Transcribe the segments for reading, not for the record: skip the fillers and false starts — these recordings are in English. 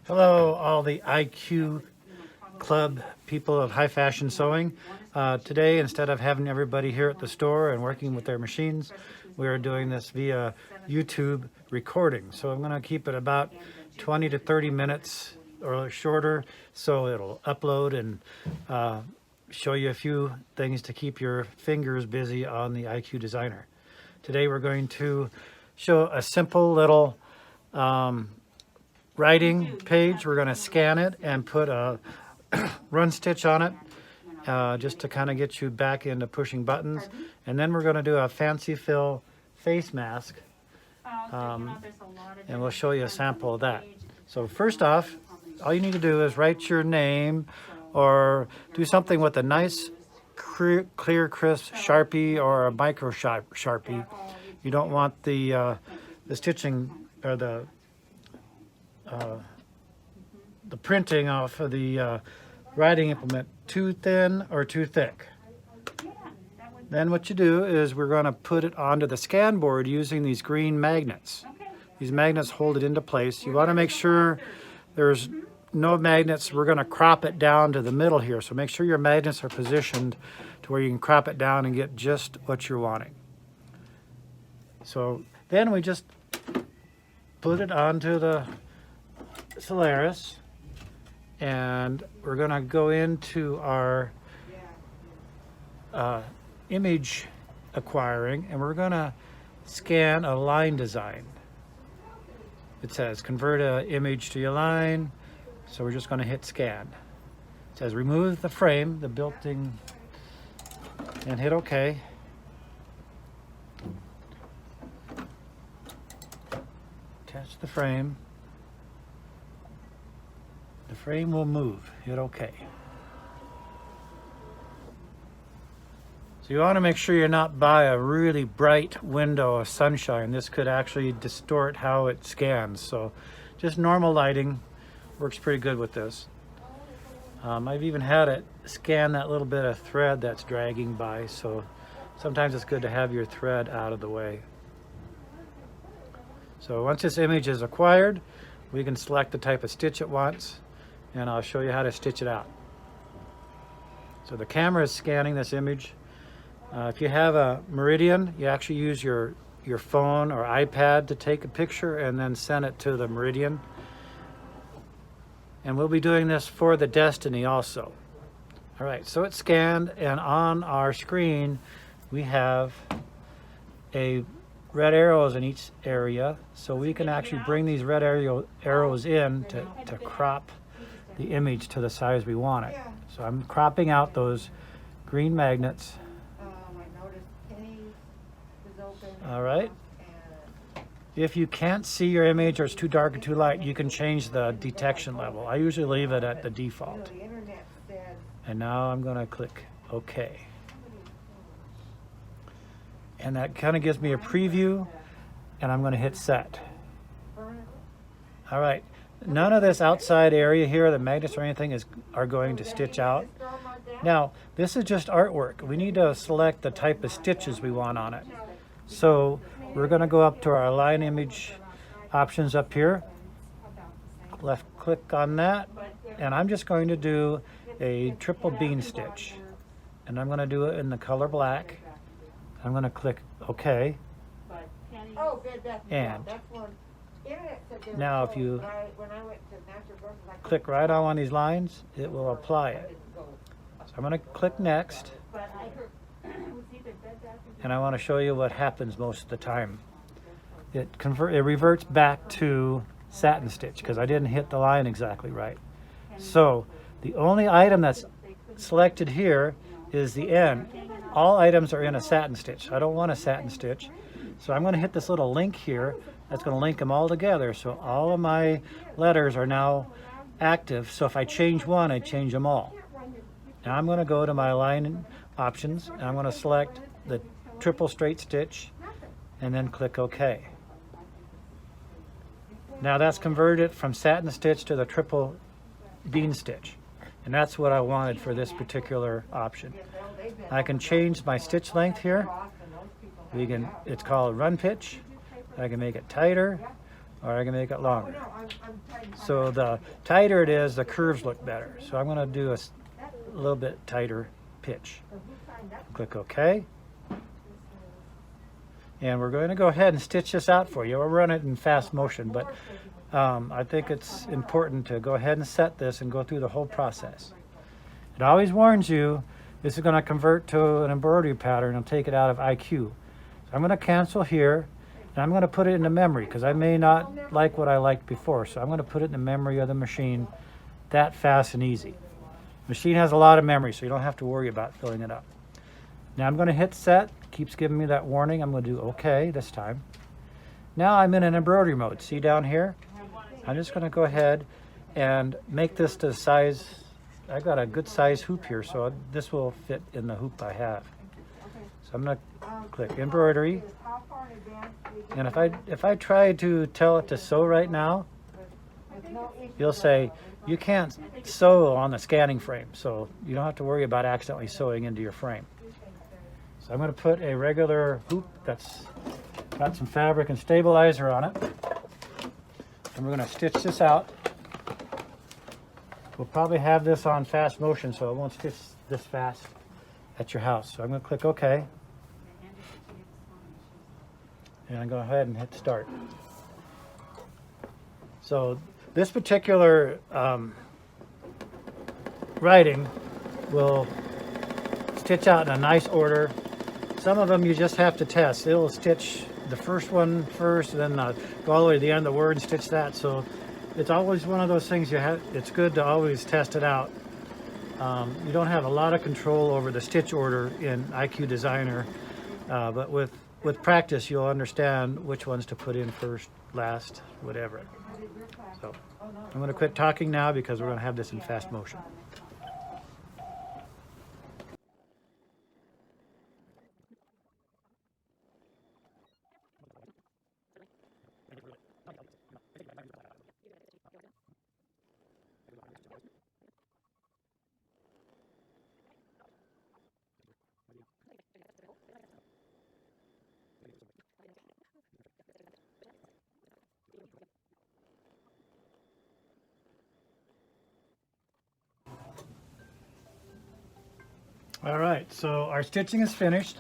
Hello, all the IQ Club people of high fashion sewing. Today, instead of having everybody here at the store and working with their machines, we are doing this via YouTube recording. So I'm going to keep it about 20 to 30 minutes or shorter, so it'll upload and show you a few things to keep your fingers busy on the IQ Designer. Today we're going to show a simple little writing page. We're going to scan it and put a run stitch on it just to kind of get you back into pushing buttons. And then we're going to do a fancy fill face mask, and we'll show you a sample of that. So first off, all you need to do is write your name or do something with a nice clear crisp Sharpie or a micro Sharpie. You don't want the stitching or the printing off of the writing implement too thin or too thick. Then what you do is we're going to put it onto the scan board using these green magnets. These magnets hold it into place. You want to make sure there's no magnets. We're going to crop it down to the middle here, so make sure your magnets are positioned to where you can crop it down and get just what you're wanting. So then we just put it onto the Solaris, and we're going to go into our image acquiring, and we're going to scan a line design. It says convert an image to your line, so we're just going to hit scan. It says remove the frame, the built-in, and hit OK. Attach the frame. The frame will move. Hit OK. So you want to make sure you're not by a really bright window of sunshine. This could actually distort how it scans. So just normal lighting works pretty good with this. I've even had it scan that little bit of thread that's dragging by. So sometimes it's good to have your thread out of the way. So once this image is acquired, we can select the type of stitch it wants, and I'll show you how to stitch it out. So the camera is scanning this image. If you have a Meridian, you actually use your phone or iPad to take a picture and then send it to the Meridian. And we'll be doing this for the Destiny also. All right, so it's scanned, and on our screen we have a red arrows in each area, so we can actually bring these red arrows in to crop the image to the size we want it. So I'm cropping out those green magnets. All right. If you can't see your image or it's too dark or too light, you can change the detection level. I usually leave it at the default. And now I'm going to click OK. And that kind of gives me a preview, and I'm going to hit set. All right. None of this outside area here, the magnets or anything, are going to stitch out. Now, this is just artwork. We need to select the type of stitches we want on it. So we're going to go up to our line image options up here. Left click on that, and I'm just going to do a triple bean stitch. And I'm going to do it in the color black. I'm going to click OK. And now if you click right on one of these lines, it will apply it. So I'm going to click next. And I want to show you what happens most of the time. It reverts back to satin stitch because I didn't hit the line exactly right. So the only item that's selected here is the end. All items are in a satin stitch. I don't want a satin stitch. So I'm going to hit this little link here. That's going to link them all together. So all of my letters are now active. So if I change one, I change them all. Now I'm going to go to my line options, and I'm going to select the triple straight stitch and then click OK. Now that's converted from satin stitch to the triple bean stitch, and that's what I wanted for this particular option. I can change my stitch length here. It's called run pitch. I can make it tighter, or I can make it longer. So the tighter it is, the curves look better. So I'm going to do a little bit tighter pitch. Click OK. And we're going to go ahead and stitch this out for you. We'll run it in fast motion, but I think it's important to go ahead and set this and go through the whole process. It always warns you this is going to convert to an embroidery pattern and take it out of IQ. So I'm going to cancel here, and I'm going to put it into memory because I may not like what I liked before. So I'm going to put it in the memory of the machine that fast and easy. The machine has a lot of memory, so you don't have to worry about filling it up. Now I'm going to hit set. Keeps giving me that warning. I'm going to do OK this time. Now I'm in an embroidery mode. See down here? I'm just going to go ahead and make this to size. I got a good size hoop here, so this will fit in the hoop I have. So I'm going to click embroidery. And if I try to tell it to sew right now, you'll say you can't sew on the scanning frame, so you don't have to worry about accidentally sewing into your frame. So I'm going to put a regular hoop that's got some fabric and stabilizer on it. And we're going to stitch this out. We'll probably have this on fast motion, so it won't stitch this fast at your house. So I'm going to click OK. And I'm going to go ahead and hit start. So this particular writing will stitch out in a nice order. Some of them you just have to test. It'll stitch the first one first, and then go all the way to the end of the word and stitch that. So it's always one of those things it's good to always test it out. You don't have a lot of control over the stitch order in IQ Designer, but with practice you'll understand which ones to put in first, last, whatever. So I'm going to quit talking now because we're going to have this in fast motion. All right, so our stitching is finished.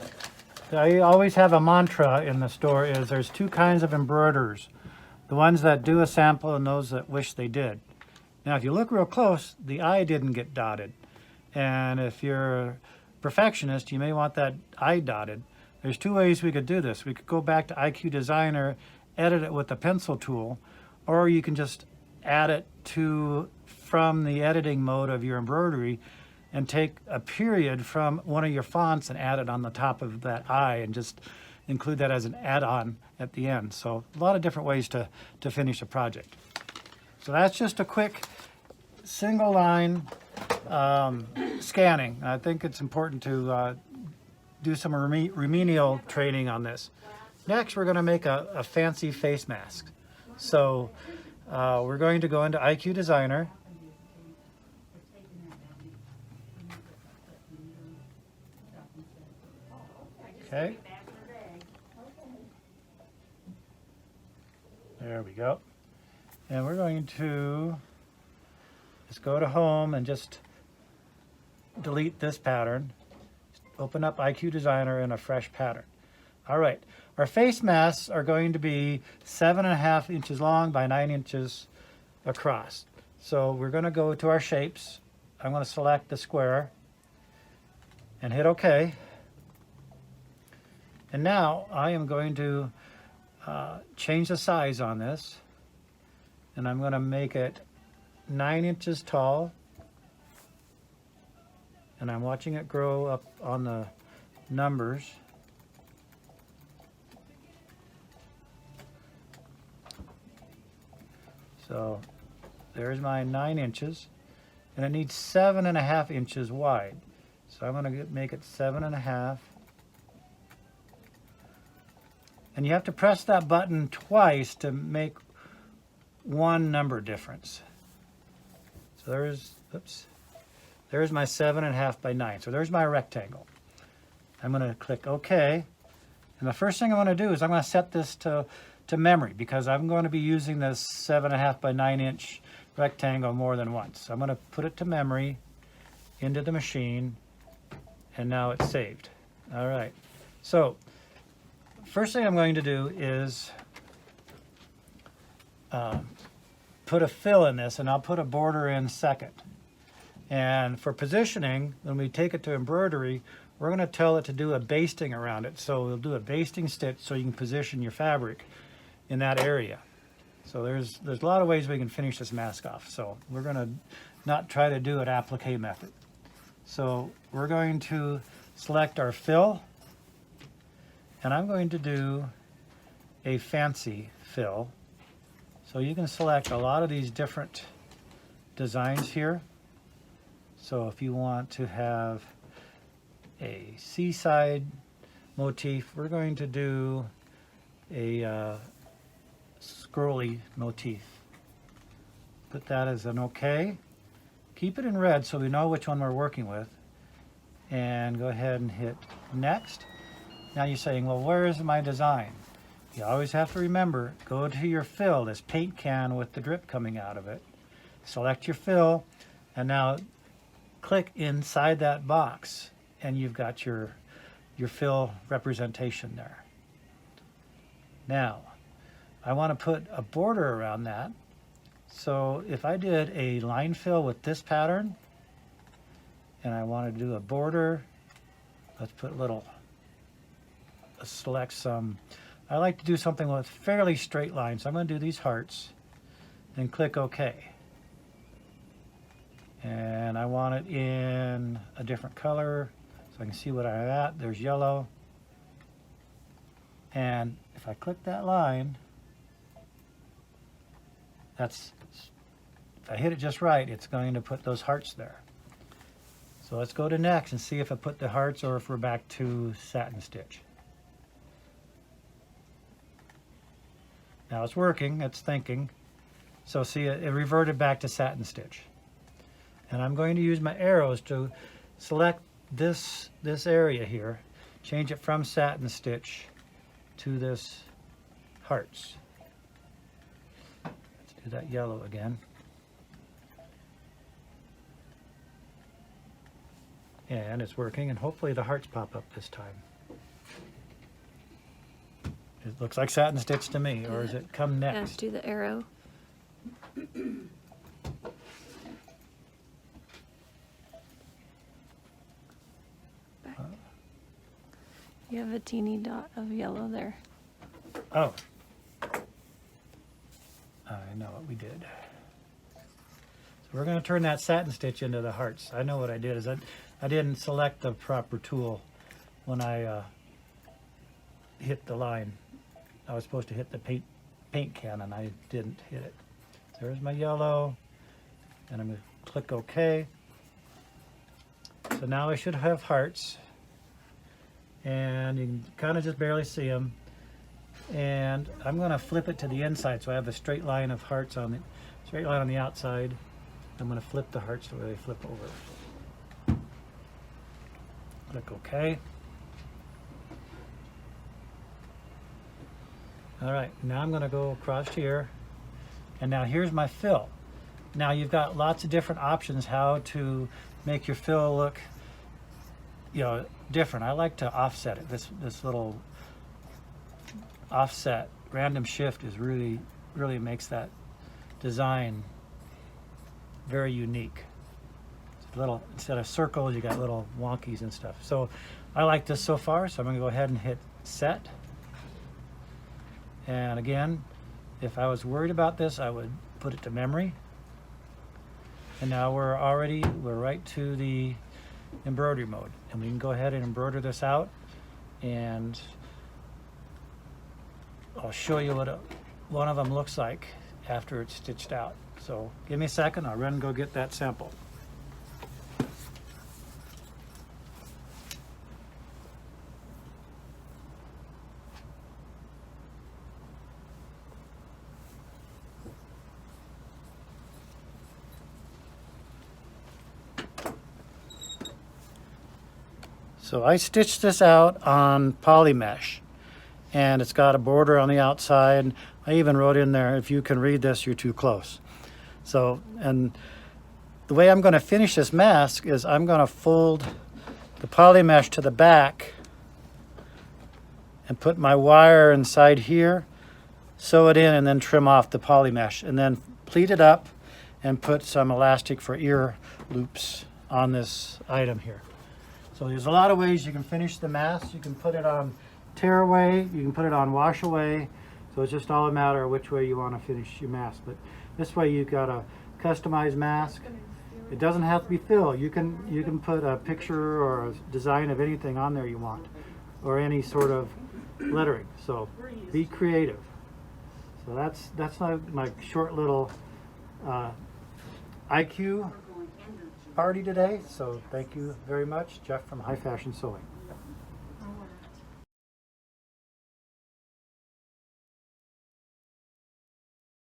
I always have a mantra in the store is there's two kinds of embroiderers. The ones that do a sample and those that wish they did. Now, if you look real close, the I didn't get dotted. And if you're a perfectionist, you may want that I dotted. There's two ways we could do this. We could go back to IQ Designer, edit it with the pencil tool, or you can just add it from the editing mode of your embroidery and take a period from one of your fonts and add it on the top of that I and just include that as an add-on at the end. So a lot of different ways to finish a project. So that's just a quick single line scanning. I think it's important to do some remedial training on this. Next, we're going to make a fancy face mask. So we're going to go into IQ Designer. Okay. There we go. And we're going to just go to home and just delete this pattern. Open up IQ Designer in a fresh pattern. All right. Our face masks are going to be 7.5 inches long by 9 inches across. So we're going to go to our shapes. I'm going to select the square and hit OK. And now I am going to change the size on this, and I'm going to make it 9 inches tall, and I'm watching it grow up on the numbers. So there's my 9 inches, and it needs 7.5 inches wide. So I'm going to make it 7.5. And you have to press that button twice to make one number difference. So there's my 7.5 by 9. So there's my rectangle. I'm going to click OK. And the first thing I'm going to do is I'm going to set this to to memory because I'm going to be using this 7.5 by 9 inch rectangle more than once. So I'm going to put it to memory into the machine, and now it's saved. All right. So first thing I'm going to do is put a fill in this, and I'll put a border in second. And for positioning, when we take it to embroidery, we're going to tell it to do a basting around it. So we'll do a basting stitch so you can position your fabric in that area. So there's a lot of ways we can finish this mask off. So we're going to not try to do an applique method. So we're going to select our fill, and I'm going to do a fancy fill. So you can select a lot of these different designs here. So if you want to have a seaside motif, we're going to do a scrolly motif. Put that as an okay. Keep it in red so we know which one we're working with. And go ahead and hit next. Now you're saying, well, where is my design? You always have to remember, go to your fill, this paint can with the drip coming out of it. Select your fill, and now click inside that box, and you've got your fill representation there. Now, I want to put a border around that. So if I did a line fill with this pattern, and I want to do a border, let's select some. I like to do something with fairly straight lines. So I'm going to do these hearts and click OK. And I want it in a different color so I can see what I'm at. There's yellow. And if I click that line, if I hit it just right, it's going to put those hearts there. So let's go to next and see if I put the hearts or if we're back to satin stitch. Now it's working, it's thinking. So see, it reverted back to satin stitch. And I'm going to use my arrows to select this area here, change it from satin stitch to this hearts. Let's do that yellow again. And it's working, and hopefully the hearts pop up this time. It looks like satin stitch to me, or does it come next? Yeah, do the arrow. Back. You have a teeny dot of yellow there. Oh. I know what we did. So we're going to turn that satin stitch into the hearts. I know what I did is I didn't select the proper tool when I hit the line. I was supposed to hit the paint can, and I didn't hit it. There's my yellow, and I'm going to click OK. So now I should have hearts, and you can kind of just barely see them. And I'm going to flip it to the inside, so I have a straight line of hearts on the outside. I'm going to flip the hearts the way they flip over. Click OK. All right, now I'm going to go across here, and now here's my fill. Now you've got lots of different options how to make your fill look, different. I like to offset it. This little offset random shift is really makes that design very unique. It's a little, instead of circles, you got little wonkies and stuff. So I like this so far, so I'm going to go ahead and hit set. And again, if I was worried about this, I would put it to memory. And now we're right to the embroidery mode. And we can go ahead and embroider this out. And I'll show you what one of them looks like after it's stitched out. So give me a second, I'll run and go get that sample. So I stitched this out on poly mesh, and it's got a border on the outside. I even wrote in there, if you can read this, you're too close. So, and the way I'm going to finish this mask is I'm going to fold the poly mesh to the back and put my wire inside here, sew it in, and then trim off the poly mesh, and then pleat it up and put some elastic for ear loops on this item here. So there's a lot of ways you can finish the mask. You can put it on tear away, you can put it on wash away. So it's just all a matter of which way you want to finish your mask. But this way you've got a customized mask. It doesn't have to be filled. You can put a picture or a design of anything on there you want, or any sort of lettering. So be creative. So that's my short little IQ party today. So thank you very much, Jeff from High Fashion Sewing.